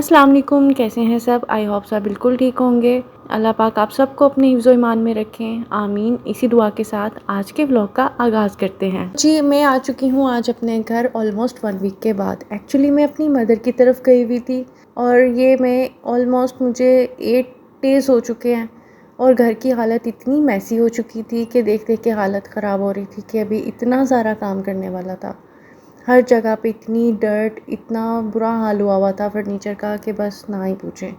अस्सलाम वालेकुम, कैसे हैं सब। आई होप सब बिल्कुल ठीक होंगे। अल्लाह पाक आप सबको अपने हिफ्ज़ो ईमान में रखें, आमीन। इसी दुआ के साथ आज के व्लॉग का आगाज़ करते हैं। जी मैं आ चुकी हूँ आज अपने घर ऑलमोस्ट 1 वीक के बाद। एक्चुअली मैं अपनी मदर की तरफ गई हुई थी और ये मैं ऑलमोस्ट मुझे 8 डेज़ हो चुके हैं और घर की हालत इतनी मैसी हो चुकी थी कि देख देख के हालत ख़राब हो रही थी कि अभी इतना सारा काम करने वाला था। हर जगह पे इतनी डर्ट, इतना बुरा हाल हुआ हुआ था फर्नीचर का कि बस ना ही पूछें।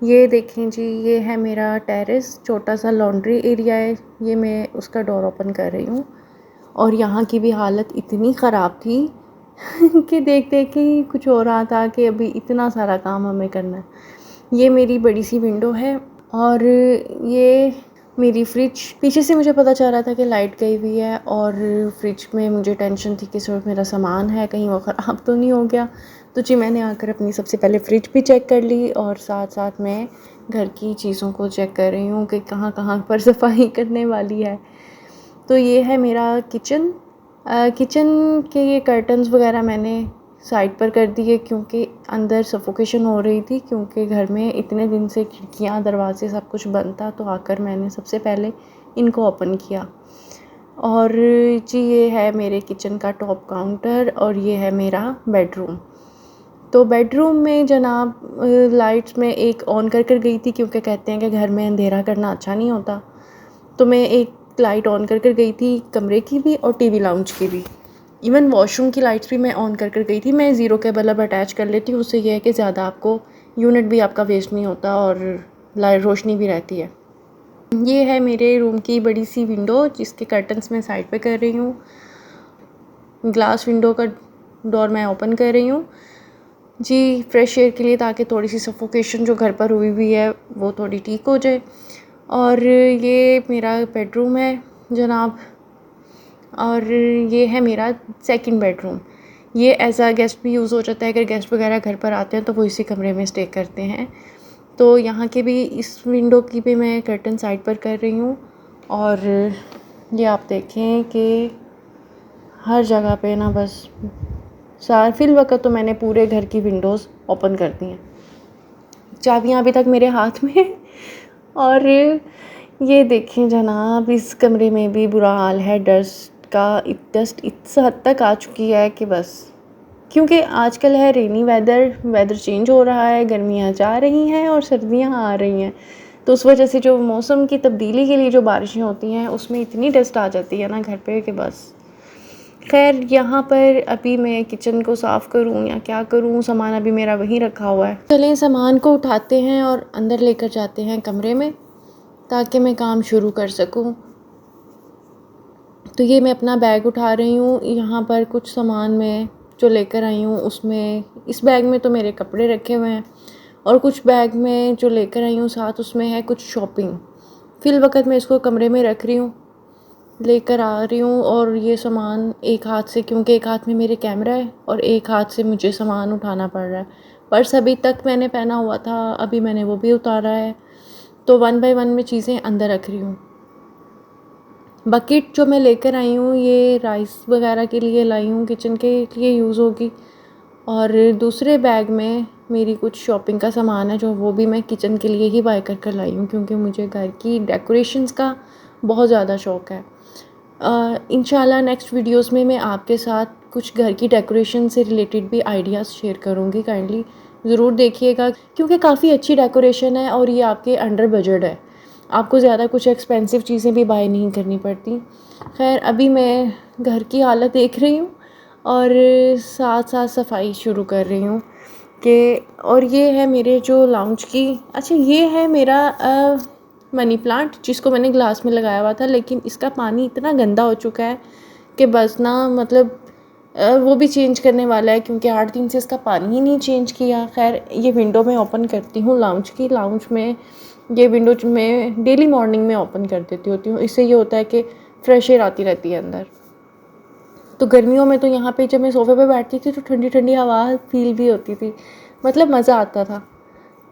ये देखें जी, ये है मेरा टेरेस, छोटा सा लॉन्ड्री एरिया है। ये मैं उसका डोर ओपन कर रही हूँ और यहाँ की भी हालत इतनी ख़राब थी कि देख देख के ही कुछ हो रहा था कि अभी इतना सारा काम हमें करना है। ये मेरी बड़ी सी विंडो है और ये मेरी फ्रिज। पीछे से मुझे पता चल रहा था कि लाइट गई हुई है और फ्रिज में मुझे टेंशन थी कि सिर्फ मेरा सामान है, कहीं वो ख़राब तो नहीं हो गया। तो जी मैंने आकर अपनी सबसे पहले फ्रिज भी चेक कर ली और साथ साथ मैं घर की चीज़ों को चेक कर रही हूँ कि कहाँ कहाँ पर सफाई करने वाली है। तो ये है मेरा किचन। किचन के ये कर्टन्स वगैरह मैंने साइड पर कर दिए क्योंकि अंदर सफोकेशन हो रही थी, क्योंकि घर में इतने दिन से खिड़कियाँ दरवाजे सब कुछ बंद था। तो आकर मैंने सबसे पहले इनको ओपन किया। और जी ये है मेरे किचन का टॉप काउंटर और ये है मेरा बेडरूम। तो बेडरूम में जनाब लाइट्स में एक ऑन कर गई थी क्योंकि कहते हैं कि घर में अंधेरा करना अच्छा नहीं होता। तो मैं एक लाइट ऑन कर गई थी, कमरे की भी और टीवी लाउंज की भी। इवन वॉशरूम की लाइट्स भी मैं ऑन कर गई थी। मैं ज़ीरो के बल्ब अटैच कर लेती हूँ, उससे यह है कि ज़्यादा आपको यूनिट भी आपका वेस्ट नहीं होता और लाइट रोशनी भी रहती है। ये है मेरे रूम की बड़ी सी विंडो जिसके कर्टन्स मैं साइड पे कर रही हूँ। ग्लास विंडो का डोर मैं ओपन कर रही हूँ जी फ्रेश एयर के लिए, ताकि थोड़ी सी सफोकेशन जो घर पर हुई हुई है वो थोड़ी ठीक हो जाए। और ये मेरा बेडरूम है जनाब, और ये है मेरा सेकंड बेडरूम। ये एज आ गेस्ट भी यूज़ हो जाता है, अगर गेस्ट वगैरह घर पर आते हैं तो वो इसी कमरे में स्टे करते हैं। तो यहाँ के भी इस विंडो की भी मैं कर्टन साइड पर कर रही हूँ। और ये आप देखें कि हर जगह पे ना बस फिल वक्त तो मैंने पूरे घर की विंडोज़ ओपन कर दी हैं। चाबियाँ अभी तक मेरे हाथ में है। और ये देखें जनाब, इस कमरे में भी बुरा हाल है। डस्ट इस हद तक आ चुकी है कि बस, क्योंकि आजकल है रेनी वेदर चेंज हो रहा है, गर्मियाँ जा रही हैं और सर्दियाँ आ रही हैं। तो उस वजह से जो मौसम की तब्दीली के लिए जो बारिशें होती हैं उसमें इतनी डस्ट आ जाती है ना घर पे कि बस। खैर यहाँ पर अभी मैं किचन को साफ़ करूँ या क्या करूँ, सामान अभी मेरा वहीं रखा हुआ है। चलें सामान को उठाते हैं और अंदर लेकर जाते हैं कमरे में ताकि मैं काम शुरू कर सकूँ। तो ये मैं अपना बैग उठा रही हूँ। यहाँ पर कुछ सामान मैं जो लेकर आई हूँ उसमें, इस बैग में तो मेरे कपड़े रखे हुए हैं और कुछ बैग में जो लेकर आई हूँ साथ उसमें है कुछ शॉपिंग। फिल वक्त मैं इसको कमरे में रख रही हूँ, लेकर आ रही हूँ। और ये सामान एक हाथ से, क्योंकि एक हाथ में मेरे कैमरा है और एक हाथ से मुझे सामान उठाना पड़ रहा है। पर्स अभी तक मैंने पहना हुआ था, अभी मैंने वो भी उतारा है। तो 1 बाय 1 में चीज़ें अंदर रख रही हूँ। बकेट जो मैं लेकर आई हूँ ये राइस वगैरह के लिए लाई हूँ, किचन के लिए यूज़ होगी। और दूसरे बैग में मेरी कुछ शॉपिंग का सामान है जो वो भी मैं किचन के लिए ही बाय कर लाई हूँ, क्योंकि मुझे घर की डेकोरेशंस का बहुत ज़्यादा शौक़ है। इंशाल्लाह नेक्स्ट वीडियोस में मैं आपके साथ कुछ घर की डेकोरेशन से रिलेटेड भी आइडियाज़ शेयर करूँगी। काइंडली ज़रूर देखिएगा क्योंकि काफ़ी अच्छी डेकोरेशन है और ये आपके अंडर बजट है। आपको ज़्यादा कुछ एक्सपेंसिव चीज़ें भी बाय नहीं करनी पड़ती। खैर अभी मैं घर की हालत देख रही हूँ और साथ साथ सफाई शुरू कर रही हूँ कि, और ये है मेरे जो लाउंज की, अच्छा ये है मेरा मनी प्लांट जिसको मैंने ग्लास में लगाया हुआ था, लेकिन इसका पानी इतना गंदा हो चुका है कि बस ना, मतलब वो भी चेंज करने वाला है क्योंकि 8 दिन से इसका पानी ही नहीं चेंज किया। खैर ये विंडो मैं ओपन करती हूँ लाउंज की। लाउंज में ये विंडो मैं डेली मॉर्निंग में ओपन कर देती होती हूँ। इससे ये होता है कि फ्रेश एयर आती रहती है अंदर। तो गर्मियों में तो यहाँ पे जब मैं सोफ़े पे बैठती थी तो ठंडी ठंडी हवा फील भी होती थी, मतलब मज़ा आता था।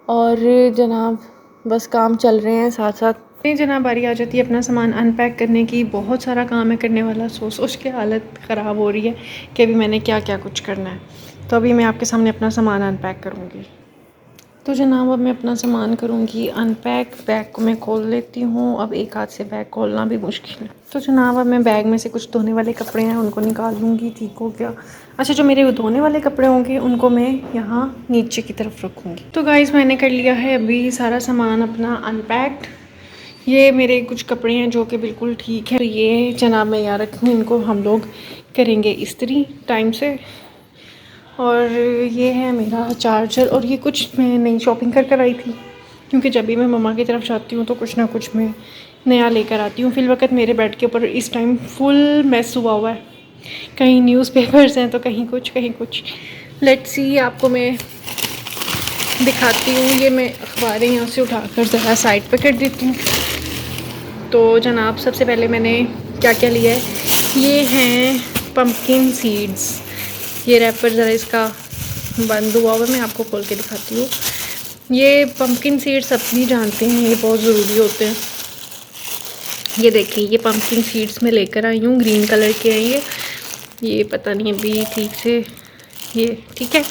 और जनाब बस काम चल रहे हैं साथ साथ। नहीं जनाब, बारी आ जाती है अपना सामान अनपैक करने की। बहुत सारा काम है करने वाला, सोच सोच के हालत ख़राब हो रही है कि अभी मैंने क्या क्या कुछ करना है। तो अभी मैं आपके सामने अपना सामान अनपैक करूँगी। तो जनाब अब मैं अपना सामान करूँगी अनपैक। बैग को मैं खोल लेती हूँ। अब एक हाथ से बैग खोलना भी मुश्किल है। तो जनाब अब मैं बैग में से कुछ धोने वाले कपड़े हैं उनको निकाल लूँगी। ठीक हो गया। अच्छा, जो मेरे धोने वाले कपड़े होंगे उनको मैं यहाँ नीचे की तरफ रखूँगी। तो गाइस मैंने कर लिया है अभी सारा सामान अपना अनपैक्ड। ये मेरे कुछ कपड़े हैं जो कि बिल्कुल ठीक है। तो ये जनाब मैं यहाँ रखूँ, इनको हम लोग करेंगे इस्त्री टाइम से। और ये है मेरा चार्जर। और ये कुछ मैं नई शॉपिंग कर आई थी, क्योंकि जब भी मैं मम्मा की तरफ जाती हूँ तो कुछ ना कुछ मैं नया लेकर आती हूँ। फिलवक़्त मेरे बेड के ऊपर इस टाइम फुल मैस हुआ है। कहीं न्यूज़पेपर्स हैं तो कहीं कुछ कहीं कुछ। लेट्स सी, आपको मैं दिखाती हूँ। ये मैं अखबारें यहाँ से उठाकर ज़रा साइड पर कर देती हूँ। तो जनाब सबसे पहले मैंने क्या क्या लिया है, ये हैं पम्पकिन सीड्स। ये रैपर ज़रा इसका बंद हुआ मैं आपको खोल के दिखाती हूँ। ये पम्पकिन सीड्स सब भी जानते हैं, ये बहुत ज़रूरी होते हैं। ये देखिए, ये पम्पकिन सीड्स मैं लेकर आई हूँ, ग्रीन कलर के हैं ये पता नहीं अभी ठीक से, ये ठीक है,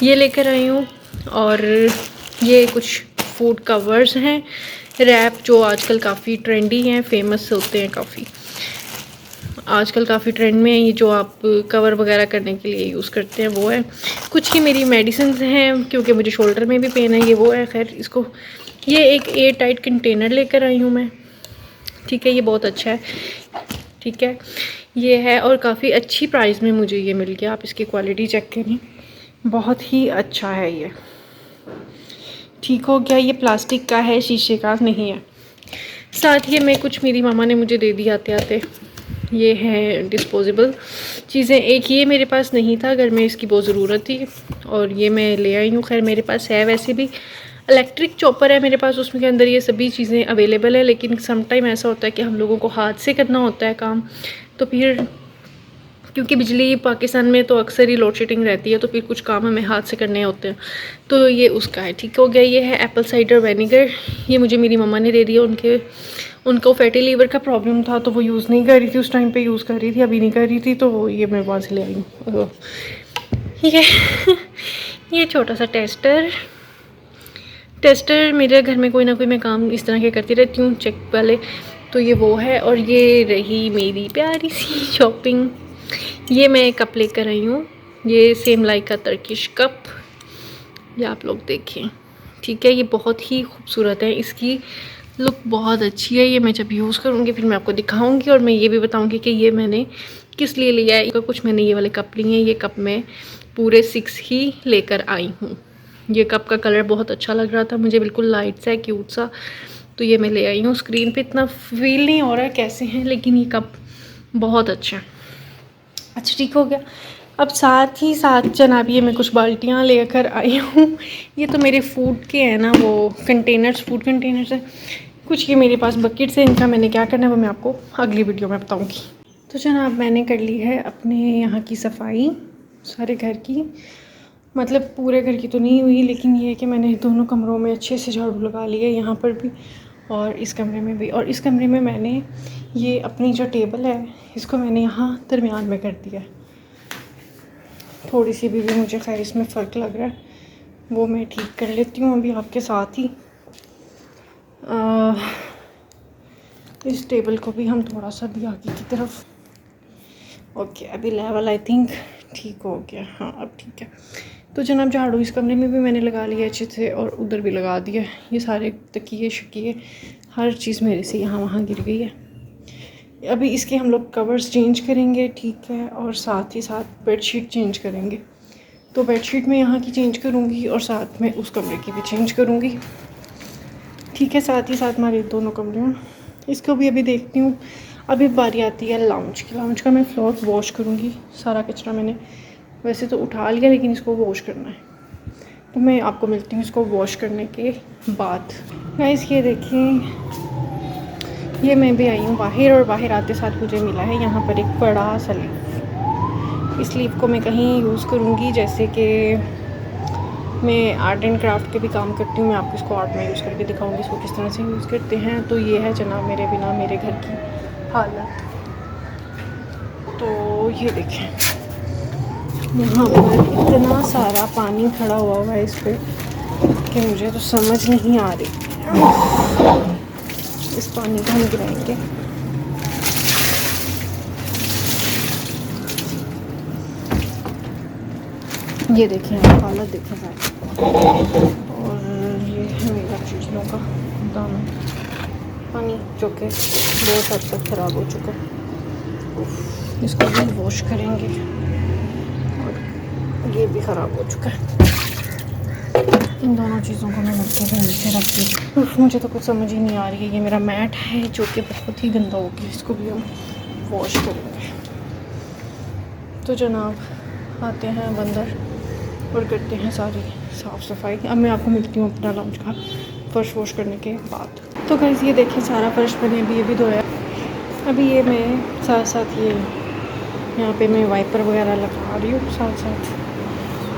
ये लेकर आई हूँ। और ये कुछ फूड कवर्स हैं, रैप, जो आजकल काफ़ी ट्रेंडी हैं, फेमस होते हैं काफ़ी, आजकल काफ़ी ट्रेंड में है। ये जो आप कवर वगैरह करने के लिए यूज़ करते हैं वो है। कुछ ही मेरी मेडिसिन हैं, क्योंकि मुझे शोल्डर में भी पेन है, ये वो है। खैर इसको, ये एक एयर टाइट कंटेनर लेकर आई हूँ मैं। ठीक है, ये बहुत अच्छा है। ठीक है, ये है और काफ़ी अच्छी प्राइस में मुझे ये मिल गया। आप इसकी क्वालिटी चेक करें, बहुत ही अच्छा है ये। ठीक हो गया। ये प्लास्टिक का है, शीशे का नहीं है। साथ ही में कुछ मेरी मामा ने मुझे दे दिया आते आते, ये है डिस्पोजेबल चीज़ें। एक ये मेरे पास नहीं था, घर में इसकी बहुत ज़रूरत थी और ये मैं ले आई हूँ। खैर मेरे पास है वैसे भी इलेक्ट्रिक चॉपर है मेरे पास, उसमें के अंदर ये सभी चीज़ें अवेलेबल है। लेकिन सम टाइम ऐसा होता है कि हम लोगों को हाथ से करना होता है काम, तो फिर क्योंकि बिजली पाकिस्तान में तो अक्सर ही लोड शेडिंग रहती है, तो फिर कुछ काम हमें हाथ से करने होते हैं, तो ये उसका है। ठीक हो गया। ये है एप्पल साइडर विनेगर, ये मुझे मेरी मम्मा ने दे दिया। उनको फैटी लीवर का प्रॉब्लम था तो वो यूज़ नहीं कर रही थी, उस टाइम पे यूज़ कर रही थी, अभी नहीं कर रही थी, तो ये मैं वहाँ से ले आई हूँ। ये छोटा सा टेस्टर मेरे घर में कोई ना कोई मैं काम इस तरह के करती रहती हूँ, चेक वाले, तो ये वो है। और ये रही मेरी प्यारी सी शॉपिंग। ये मैं कप लेकर आई हूँ, ये सेम लाइक का टर्किश कप, ये आप लोग देखें। ठीक है, ये बहुत ही खूबसूरत है, इसकी लुक बहुत अच्छी है। ये मैं जब यूज़ करूँगी फिर मैं आपको दिखाऊंगी और मैं ये भी बताऊंगी कि ये मैंने किस लिए लिया है। कुछ मैंने ये वाले कप लिए हैं, ये कप मैं पूरे 6 ही लेकर आई हूँ। ये कप का कलर बहुत अच्छा लग रहा था मुझे, बिल्कुल लाइट सा है, क्यूट सा, तो ये मैं ले आई हूँ। स्क्रीन पे इतना फील नहीं हो रहा है कैसे हैं, लेकिन ये कप बहुत अच्छा है। अच्छा, ठीक हो गया। अब साथ ही साथ जनाब ये मैं कुछ बाल्टियाँ लेकर आई हूँ। ये तो मेरे फूड के हैं ना, वो कंटेनर्स, फूड कंटेनर्स हैं। कुछ ये मेरे पास बकेट्स हैं, इनका मैंने क्या करना है वो मैं आपको अगली वीडियो में बताऊँगी। तो जनाब मैंने कर ली है अपने यहाँ की सफाई, सारे घर की, मतलब पूरे घर की तो नहीं हुई, लेकिन ये है कि मैंने दोनों कमरों में अच्छे से झाड़ू लगा लिया, यहाँ पर भी और इस कमरे में भी। और इस कमरे में मैंने ये अपनी जो टेबल है इसको मैंने यहाँ दरमियान में कर दिया है। थोड़ी सी भी मुझे खैर इसमें फ़र्क लग रहा है, वो मैं ठीक कर लेती हूँ अभी आपके साथ ही। इस टेबल को भी हम थोड़ा सा भी आगे की तरफ, ओके अभी लेवल आई थिंक ठीक हो गया, हाँ अब ठीक है। तो जनाब झाड़ू इस कमरे में भी मैंने लगा लिया अच्छे से और उधर भी लगा दिया। ये सारे तकिए शकिए हर चीज़ मेरे से यहाँ वहाँ गिर गई है। अभी इसके हम लोग कवर्स चेंज करेंगे, ठीक है, और साथ ही साथ बेडशीट चेंज करेंगे। तो बेडशीट मैं यहाँ की चेंज करूँगी और साथ में उस कमरे की भी चेंज करूँगी, ठीक है। साथ ही साथ हमारे दोनों कमरे हैं, इसको भी अभी देखती हूँ। अभी बारी आती है लाउंज की। लाउंज का मैं फ्लोर वॉश करूँगी, सारा कचरा मैंने वैसे तो उठा लिया, लेकिन इसको वॉश करना है, तो मैं आपको मिलती हूँ इसको वॉश करने के बाद। गाइस ये देखें, ये मैं भी आई हूँ बाहर और बाहर आते साथ मुझे मिला है यहाँ पर एक बड़ा सा लीफ। इस लीफ को मैं कहीं यूज़ करूँगी, जैसे कि मैं आर्ट एंड क्राफ्ट के भी काम करती हूँ, मैं आपको इसको आर्ट में यूज़ करके दिखाऊंगी इसको किस तरह से यूज़ करते हैं। तो ये है जनाब मेरे बिना मेरे घर की हालत। तो ये देखें, यहाँ पर इतना सारा पानी खड़ा हुआ है इस पर, कि मुझे तो समझ नहीं आ रही। इस पानी को हम गिराएंगे। ये देखिए हालत देखें सारी। और ये है मेरा चीज़ों का दाना, पानी जो कि बहुत हद तक ख़राब हो चुका है। इसको भी वॉश करेंगे। और ये भी ख़राब हो चुका है। इन दोनों चीज़ों को मैं मिलके भी नीचे रख दी। मुझे तो कुछ समझ ही नहीं आ रही है। ये मेरा मैट है जो कि बहुत ही गंदा हो गया, इसको भी हम वॉश करेंगे। तो जनाब आते हैं अब अंदर और करते हैं सारी साफ़ सफाई। अब मैं आपको मिलती हूँ अपना लॉन्च का फ़र्श वॉश करने के बाद। तो गाइस ये देखिए सारा फ़र्श मैंने अभी ये भी धोया। अभी ये मैं साथ साथ ये यहाँ पे मैं वाइपर वगैरह लगा रही हूँ साथ साथ।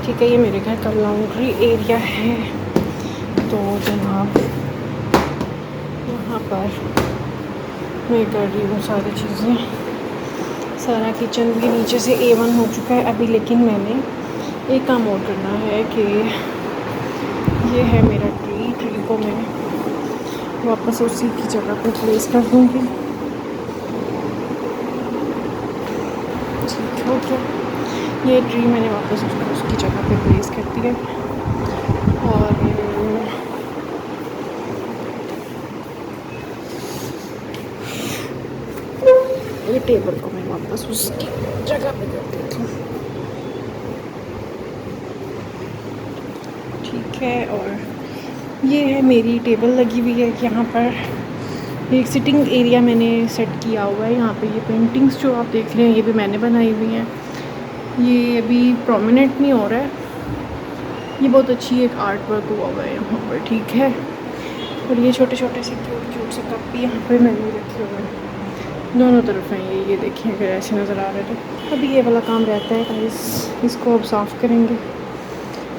ठीक है, ये मेरे घर का लॉन्ड्री एरिया है। तो जनाब यहाँ पर मैं कर रही हूँ सारी चीज़ें। सारा किचन भी नीचे से A1 हो चुका है अभी, लेकिन मैंने एक काम और करना है कि ये है मेरा ट्री को मैं वापस उसी की जगह पे प्लेस कर दूँगी। ठीक हो गया, ये ट्री मैंने वापस उसकी जगह पे प्लेस कर दिया। और ये टेबल को मैं वापस उसकी जगह पे कर देती हूँ। ठीक है, और ये है मेरी टेबल लगी हुई है यहाँ पर। एक सिटिंग एरिया मैंने सेट किया हुआ है यहाँ पे। ये पेंटिंग्स जो आप देख रहे हैं ये भी मैंने बनाई हुई हैं। ये अभी प्रोमिनेंट नहीं हो रहा है। ये बहुत अच्छी एक आर्ट वर्क हुआ हुआ है यहाँ पर। ठीक है, और ये छोटे छोटे से क्यूट से कप भी यहाँ पे मैंने रखे हुए हैं, दोनों तरफ हैं ये देखिए अगर ऐसे नज़र आ रहे तो। अभी ये वाला काम रहता है गाइस, इसको अब साफ़ करेंगे।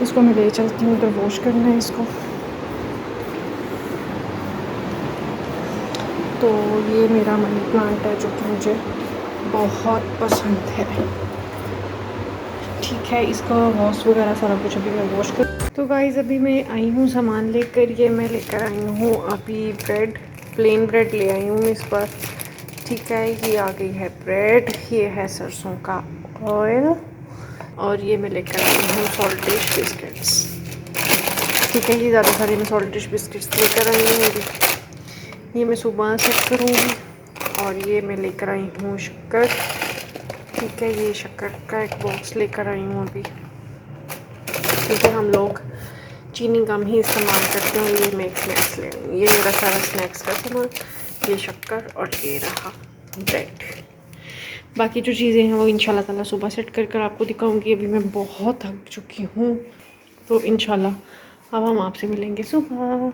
इसको मैं ले चलती हूँ, उधर वॉश करना है इसको। तो ये मेरा मनी प्लांट है जो कि मुझे बहुत पसंद है। ठीक है, इसका वॉश वगैरह सारा कुछ अभी मैं वॉश कर। तो गाइस अभी मैं आई हूँ सामान लेकर। ये मैं लेकर आई हूँ अभी ब्रेड, प्लेन ब्रेड ले आई हूँ मैं इस पर। ठीक है, ये आ गई है ब्रेड, ये है सरसों का ऑयल, और ये मैं लेकर आई हूँ सॉल्टिश बिस्किट्स। ठीक है, ये ज़्यादा सारे मैं सॉल्टिश बिस्किट्स लेकर आई हूँ। ये मैं सुबह सेट करूँगी। और ये मैं लेकर आई हूँ शक्कर। ठीक है, ये शक्कर का एक बॉक्स लेकर आई हूँ अभी। ठीक है, हम लोग चीनी कम ही इस्तेमाल करते हैं। ये मैं स्नैक्स ले आई हूँ, ये मेरा सारा स्नैक्स का सामान, ये शक्कर और ये रहा ब्रेड। बाकी जो चीज़ें हैं वो इंशाल्लाह ताला सुबह सेट कर कर आपको दिखाऊंगी। अभी मैं बहुत थक चुकी हूँ, तो इंशाल्लाह अब हम आपसे मिलेंगे सुबह।